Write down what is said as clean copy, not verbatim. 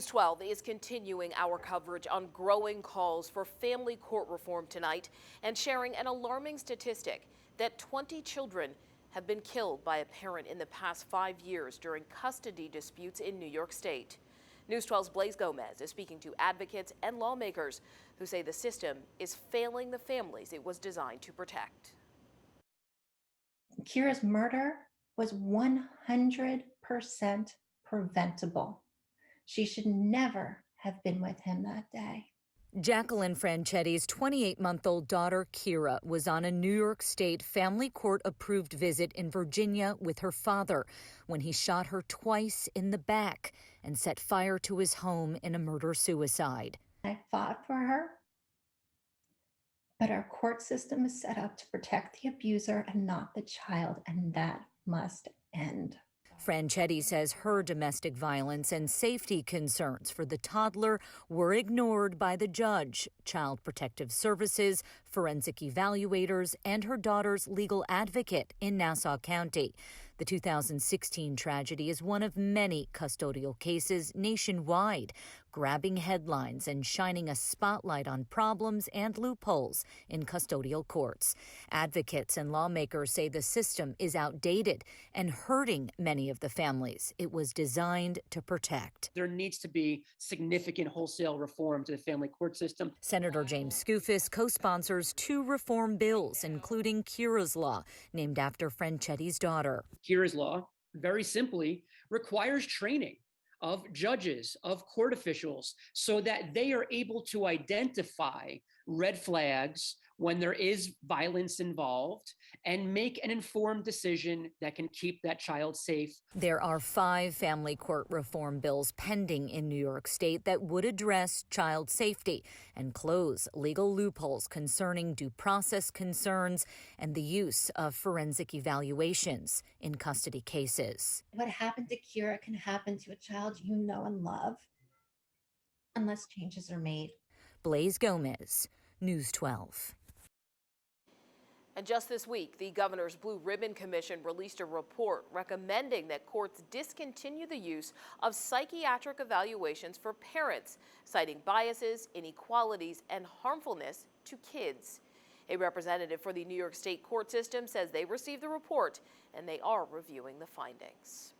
News 12 is continuing our coverage on growing calls for family court reform tonight and sharing an alarming statistic that 20 children have been killed by a parent in the past 5 years during custody disputes in New York State. News 12's Blaise Gomez is speaking to advocates and lawmakers who say the system is failing the families it was designed to protect. Kira's murder was 100% preventable. She should never have been with him that day. Jacqueline Franchetti's 28-month-old daughter, Kira, was on a New York State family court-approved visit in Virginia with her father when he shot her twice in the back and set fire to his home in a murder-suicide. I fought for her, but our court system is set up to protect the abuser and not the child, and that must end. Franchetti says her domestic violence and safety concerns for the toddler were ignored by the judge, Child Protective Services, forensic evaluators, and her daughter's legal advocate in Nassau County. The 2016 tragedy is one of many custodial cases nationwide, grabbing headlines and shining a spotlight on problems and loopholes in custodial courts. Advocates and lawmakers say the system is outdated and hurting many of the families it was designed to protect. There needs to be significant wholesale reform to the family court system. Senator James Skoufis co-sponsors 2 reform bills, including Kira's Law, named after Franchetti's daughter. Kira's Law, very simply, requires training of judges, of court officials, so that they are able to identify red flags when there is violence involved and make an informed decision that can keep that child safe. There are 5 family court reform bills pending in New York State that would address child safety and close legal loopholes concerning due process concerns and the use of forensic evaluations in custody cases. What happened to Kira can happen to a child you know and love, unless changes are made. Blaise Gomez, News 12. And just this week, the Governor's Blue Ribbon Commission released a report recommending that courts discontinue the use of psychiatric evaluations for parents, citing biases, inequalities, and harmfulness to kids. A representative for the New York State court system says they received the report and they are reviewing the findings.